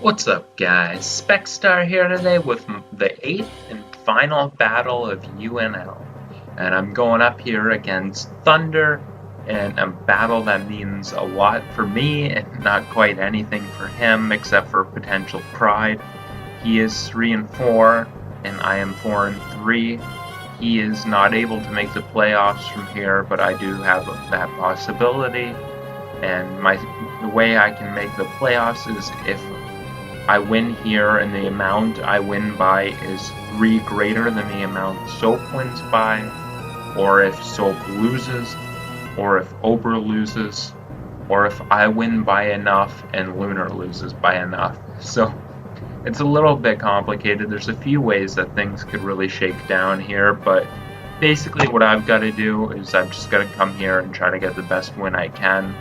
What's up, guys? Specstar here today with the 8th and final battle of UNL. And I'm going up here against Thunder in a battle that means a lot for me and not quite anything for him except for potential pride. He is 3-4 and I am 4-3. He is not able to make the playoffs from here, but I do have that possibility. And the way I can make the playoffs is if I win here and the amount I win by is 3 greater than the amount Soap wins by, or if Soap loses, or if Ober loses, or if I win by enough and Lunar loses by enough. So it's a little bit complicated. There's a few ways that things could really shake down here, but basically what I've got to do is I've just got to come here and try to get the best win I can.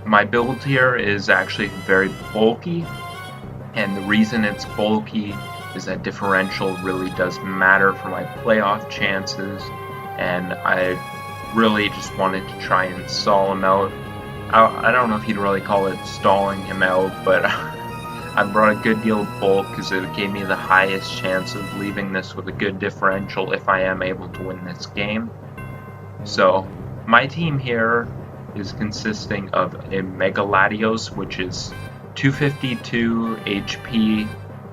My build here is actually very bulky. And the reason it's bulky is that differential really does matter for my playoff chances, and I really just wanted to try and stall him out. I don't know if you'd really call it stalling him out, but I brought a good deal of bulk because it gave me the highest chance of leaving this with a good differential if I am able to win this game. So my team here is consisting of a Mega Latios, which is 252 HP,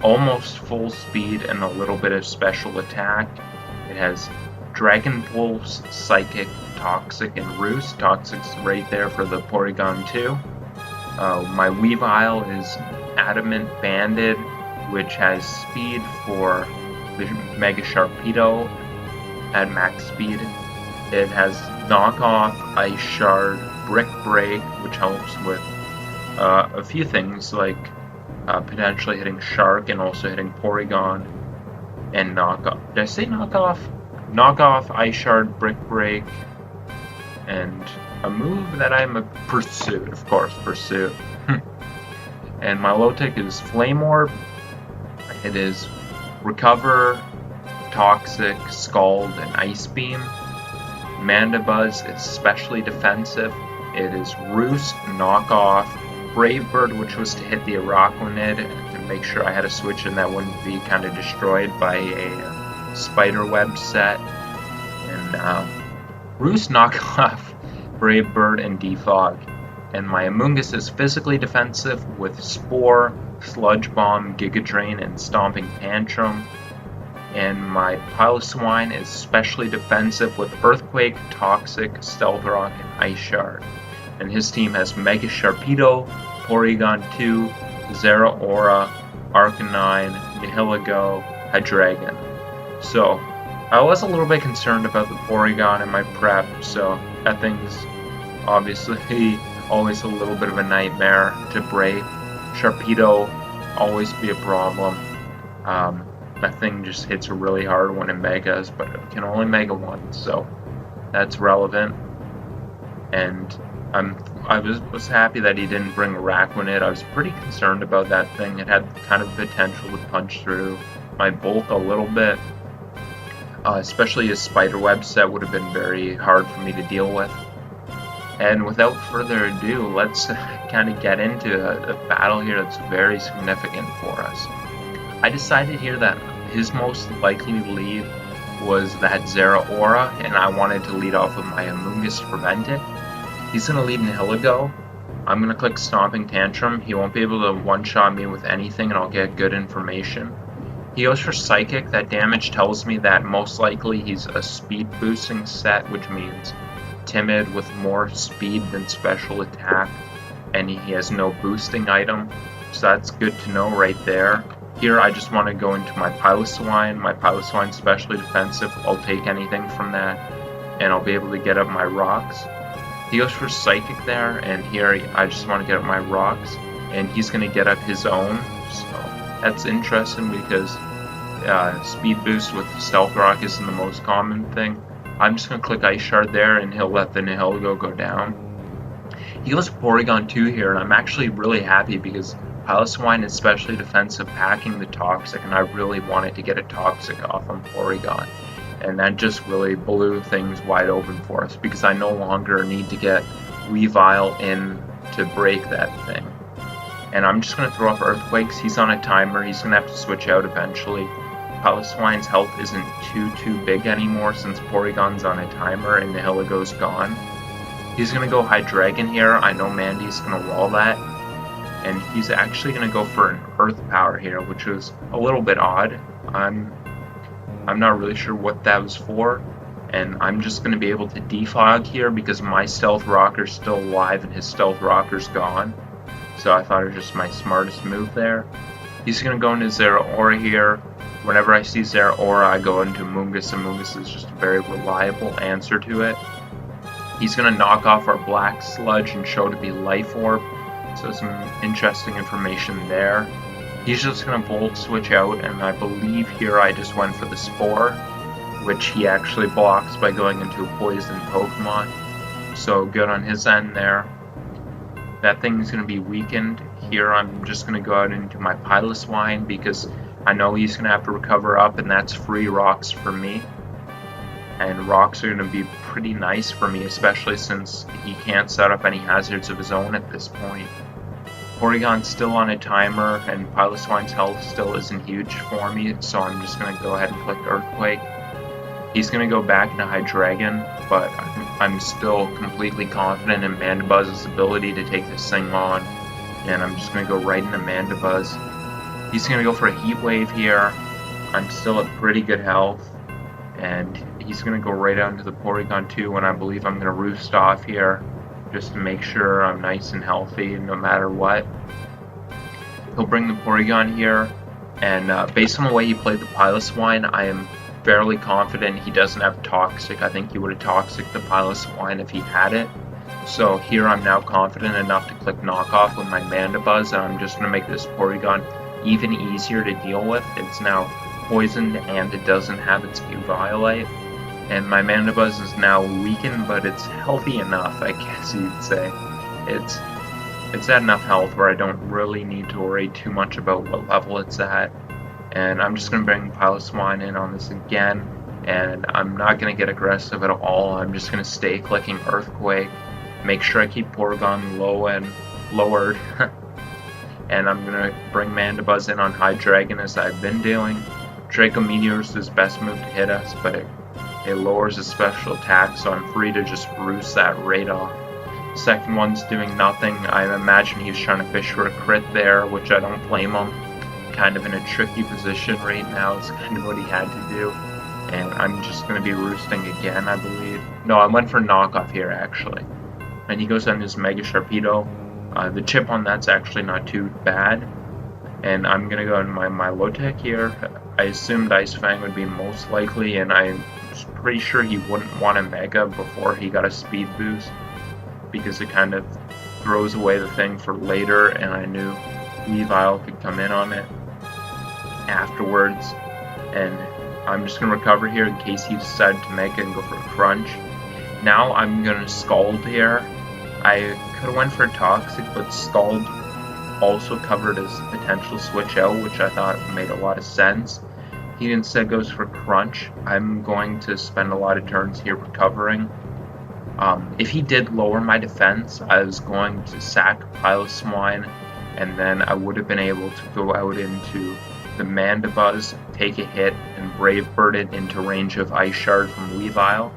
almost full speed, and a little bit of special attack. It has Dragon Pulse, Psychic, Toxic, and Roost. Toxic's right there for the Porygon 2. My Weavile is Adamant Banded, which has speed for the Mega Sharpedo at max speed. It has Knockoff, Ice Shard, Brick Break, which helps with a few things like potentially hitting Shark and also hitting Porygon and Knockoff. Did I say Knockoff? Knockoff, Ice Shard, Brick Break, and a move that I'm a Pursuit, of course, Pursuit. And my low tick is Flame Orb. It is Recover, Toxic, Scald, and Ice Beam. Mandibuzz is specially defensive. It is Roost, Knockoff, Brave Bird, which was to hit the Araquanid to make sure I had a switch and that wouldn't be kind of destroyed by a Spiderweb set. And Roost, Knockoff, Brave Bird, and Defog. And my Amoonguss is physically defensive with Spore, Sludge Bomb, Giga Drain, and Stomping Tantrum. And my Piloswine is specially defensive with Earthquake, Toxic, Stealth Rock, and Ice Shard. And his team has Mega Sharpedo, Porygon 2, Zeraora, Arcanine, Nihilego, Hydreigon. So, I was a little bit concerned about the Porygon in my prep, so that thing's obviously always a little bit of a nightmare to break. Sharpedo always be a problem. That thing just hits really hard when it Megas, but it can only Mega once, so that's relevant. And I was happy that he didn't bring Araquanid. I was pretty concerned about that thing. It had kind of potential to punch through my bulk a little bit. Especially his Spiderweb set would have been very hard for me to deal with. And without further ado, let's kind of get into a battle here that's very significant for us. I decided here that his most likely lead was that Zeraora, and I wanted to lead off with my Amoonguss to prevent it. He's going to lead Nihilego. I'm going to click Stomping Tantrum. He won't be able to one-shot me with anything, and I'll get good information. He goes for Psychic. That damage tells me that most likely he's a speed boosting set, which means timid with more speed than special attack, and he has no boosting item, so that's good to know right there. Here I just want to go into my Piloswine. My Piloswine's specially defensive. I'll take anything from that, and I'll be able to get up my rocks. He goes for Psychic there, and here I just want to get up my rocks, and he's going to get up his own, so that's interesting because speed boost with Stealth Rock isn't the most common thing. I'm just going to click Ice Shard there, and he'll let the Nihilego go down. He goes Porygon 2 here, and I'm actually really happy because Piloswine is specially defensive, packing the Toxic, and I really wanted to get a Toxic off on Porygon. And that just really blew things wide open for us because I no longer need to get Weavile in to break that thing. And I'm just going to throw off Earthquakes. He's on a timer. He's going to have to switch out eventually. Piloswine's health isn't too big anymore since Porygon's on a timer and Nihiligu's gone. He's going to go Hydreigon here. I know Mandy's going to wall that. And he's actually going to go for an Earth Power here, which was a little bit odd. I'm not really sure what that was for. And I'm just going to be able to defog here because my Stealth Rocker's still alive and his Stealth Rocker's gone. So I thought it was just my smartest move there. He's going to go into Zeraora here. Whenever I see Zeraora, I go into Amoonguss. Amoonguss is just a very reliable answer to it. He's going to knock off our Black Sludge and show to be Life Orb. So some interesting information there. He's just going to Volt Switch out, and I believe here I just went for the Spore, which he actually blocks by going into a Poison Pokemon. So good on his end there. That thing's going to be weakened. Here I'm just going to go out into my Piloswine because I know he's going to have to recover up, and that's free rocks for me. And rocks are going to be pretty nice for me, especially since he can't set up any hazards of his own at this point. Porygon's still on a timer, and Piloswine's health still isn't huge for me, so I'm just going to go ahead and click Earthquake. He's going to go back into Hydreigon, but I'm still completely confident in Mandabuzz's ability to take this thing on, and I'm just going to go right into Mandabuzz. He's going to go for a Heat Wave here. I'm still at pretty good health, and he's going to go right out into the Porygon 2, and I believe I'm going to Roost off here just to make sure I'm nice and healthy no matter what. He'll bring the Porygon here, and based on the way he played the Piloswine, I am fairly confident he doesn't have Toxic. I think he would have Toxic the Piloswine if he had it. So here I'm now confident enough to click Knockoff with my Mandabuzz, and I'm just going to make this Porygon even easier to deal with. It's now poisoned and it doesn't have its Violate. And my Mandabuzz is now weakened, but it's healthy enough, I guess you'd say. It's at enough health where I don't really need to worry too much about what level it's at. And I'm just going to bring Piloswine in on this again, and I'm not going to get aggressive at all. I'm just going to stay clicking Earthquake, make sure I keep Porygon low and lowered, and I'm going to bring Mandabuzz in on Hydreigon as I've been doing. Draco Meteor is his best move to hit us, but it lowers his special attack, so I'm free to just roost that right off. Second one's doing nothing. I imagine he's trying to fish for a crit there, which I don't blame him. Kind of in a tricky position right now. It's kind of what he had to do. And I'm just going to be roosting again, I believe. No, I went for knockoff here, actually. And he goes on his Mega Sharpedo. The chip on that's actually not too bad. And I'm going to go in my Milotic here. I assumed Ice Fang would be most likely, and I'm pretty sure he wouldn't want a Mega before he got a Speed Boost, because it kind of throws away the thing for later, and I knew Weavile could come in on it afterwards. And I'm just going to recover here in case he decided to Mega and go for a Crunch. Now I'm going to Scald here. I could have went for Toxic, but Scald also covered his potential switch out, which I thought made a lot of sense. He instead goes for Crunch. I'm going to spend a lot of turns here recovering. If he did lower my defense, I was going to sack Piloswine, and then I would have been able to go out into the Mandabuzz, take a hit, and Brave Bird it into range of Ice Shard from Weavile.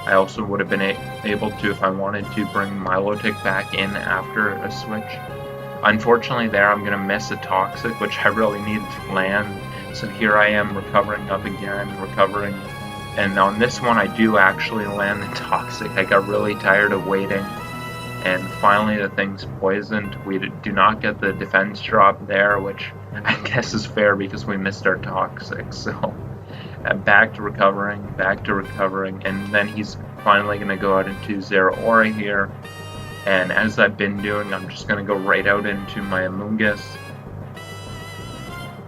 I also would have been able to, if I wanted to, bring Milotic back in after a switch. Unfortunately there I'm going to miss a Toxic, which I really needed to land. So here I am recovering up again, and on this one I do actually land the Toxic. I got really tired of waiting, and finally the thing's poisoned. We do not get the defense drop there, which I guess is fair because we missed our Toxic. So back to recovering, and then he's finally going to go out into Zeraora here. And as I've been doing, I'm just going to go right out into my Amoonguss.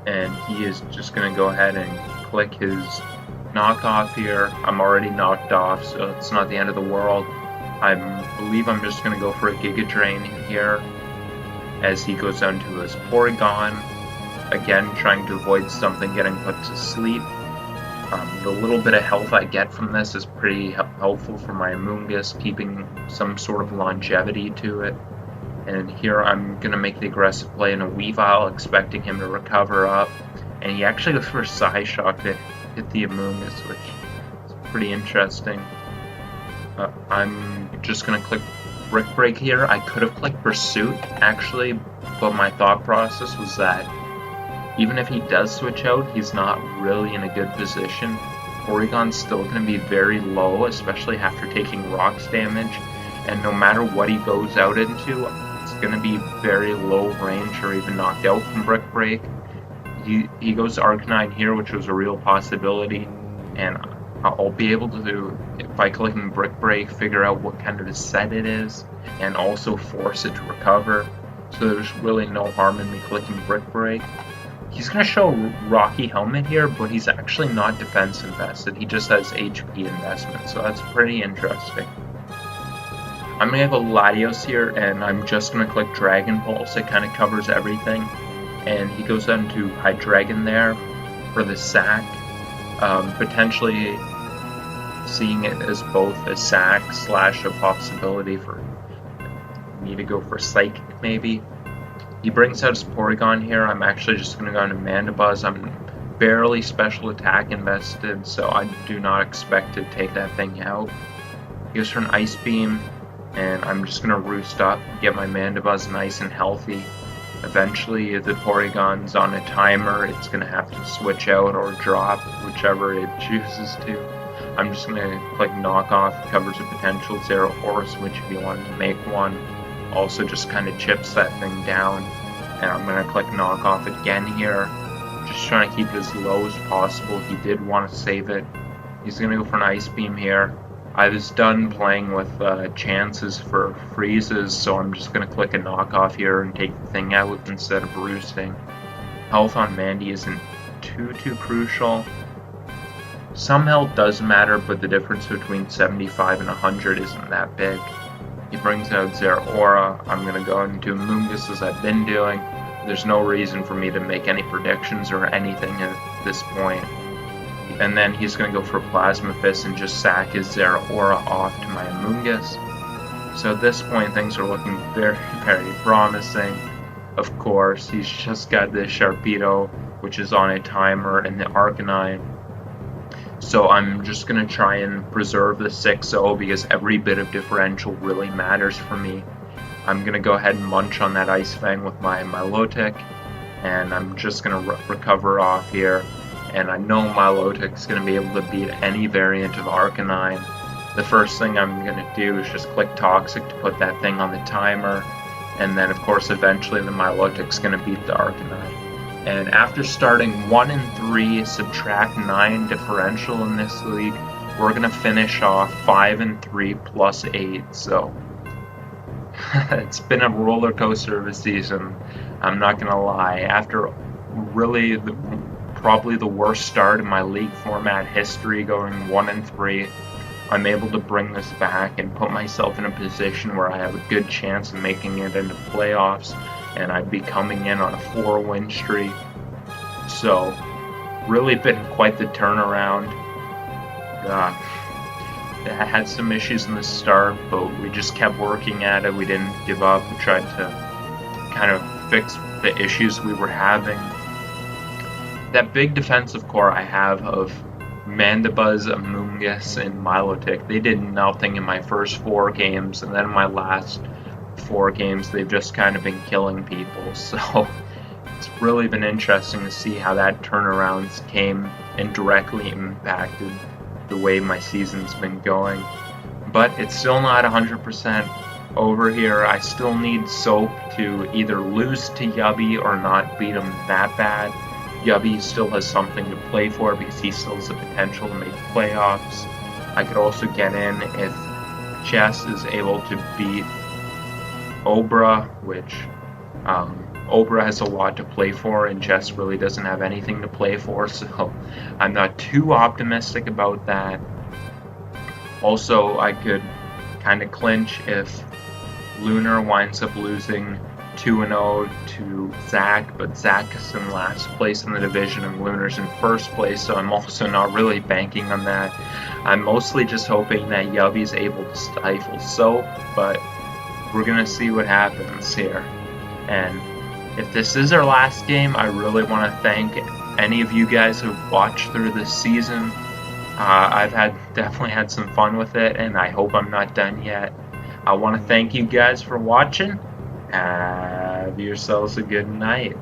And he is just going to go ahead and click his knockoff here. I'm already knocked off, so it's not the end of the world. I believe I'm just going to go for a Giga Drain here as he goes down to his Porygon. Again, trying to avoid something getting put to sleep. The little bit of health I get from this is pretty helpful for my Amoonguss, keeping some sort of longevity to it. And here I'm going to make the aggressive play in a Weavile, expecting him to recover up. And he actually goes for a side shock to hit the Amoonguss, which is pretty interesting. I'm just going to click Brick Break here. I could have clicked Pursuit, actually, but my thought process was that even if he does switch out, he's not really in a good position. Porygon's still going to be very low, especially after taking Rocks damage. And no matter what he goes out into, it's going to be very low range or even knocked out from Brick Break. He goes to Arcanine here, which was a real possibility. And I'll be able to, by clicking Brick Break, figure out what kind of a set it is and also force it to recover. So there's really no harm in me clicking Brick Break. He's going to show Rocky Helmet here, but he's actually not defense invested. He just has HP investment, so that's pretty interesting. I'm going to have a Latios here, and I'm just going to click Dragon Pulse. It kind of covers everything. And he goes down to Hydreigon there for the sack. Potentially seeing it as both a sack / a possibility for me to go for Psychic maybe. He brings out his Porygon here. I'm actually just going to go into Mandibuzz. I'm barely special attack invested, so I do not expect to take that thing out. He goes for an Ice Beam, and I'm just going to roost up, get my Mandibuzz nice and healthy. Eventually, if the Porygon's on a timer, it's going to have to switch out or drop, whichever it chooses to. I'm just going to click Knock Off, covers a potential Zeraora switch if you wanted to make one. Also just kind of chips that thing down. And I'm going to click Knock Off again here. Just trying to keep it as low as possible. He did want to save it. He's going to go for an Ice Beam here. I was done playing with chances for freezes, so I'm just going to click a Knock Off here and take the thing out instead of roosting. Health on Mandy isn't too crucial. Some health does matter, but the difference between 75 and 100 isn't that big. He brings out Zeraora. I'm going to go into Amoonguss as I've been doing. There's no reason for me to make any predictions or anything at this point. And then he's going to go for Plasma Fist and just sack his Zeraora off to my Amoonguss. So at this point, things are looking very promising. Of course, he's just got the Sharpedo, which is on a timer, and the Arcanine. So I'm just going to try and preserve the 6-0 because every bit of differential really matters for me. I'm going to go ahead and munch on that Ice Fang with my Milotic, and I'm just going to recover off here. And I know Milotic is going to be able to beat any variant of Arcanine. The first thing I'm going to do is just click Toxic to put that thing on the timer. And then, of course, eventually the Milotic is going to beat the Arcanine. And after starting 1-3, subtract 9 differential in this league, we're going to finish off 5-3 plus 8. So it's been a roller coaster of a season. I'm not going to lie. After really probably the worst start in my league format history, going 1-3, I'm able to bring this back and put myself in a position where I have a good chance of making it into playoffs, and I'd be coming in on a 4-win streak. So really been quite the turnaround. I had some issues in the start, but we just kept working at it. We didn't give up. We tried to kind of fix the issues we were having. That big defensive core I have of Mandibuzz, Amoonguss, and Milotic, they did nothing in my first 4 games, and then in my last 4 games they've just kind of been killing people. So it's really been interesting to see how that turnaround came and directly impacted the way my season's been going. But it's still not 100% over here. I still need Soap to either lose to Yubby or not beat him that bad. Yubby still has something to play for because he still has the potential to make playoffs. I could also get in if Chess is able to beat Obra, which Obra has a lot to play for, and Chess really doesn't have anything to play for, so I'm not too optimistic about that. Also, I could kind of clinch if Lunar winds up losing 2-0 to Zach, but Zach is in last place in the division and Lunar's in first place, so I'm also not really banking on that. I'm mostly just hoping that Yubby's able to stifle Soap, but we're going to see what happens here. And if this is our last game, I really want to thank any of you guys who've watched through this season. I've definitely had some fun with it, and I hope I'm not done yet. I want to thank you guys for watching. Have yourselves a good night.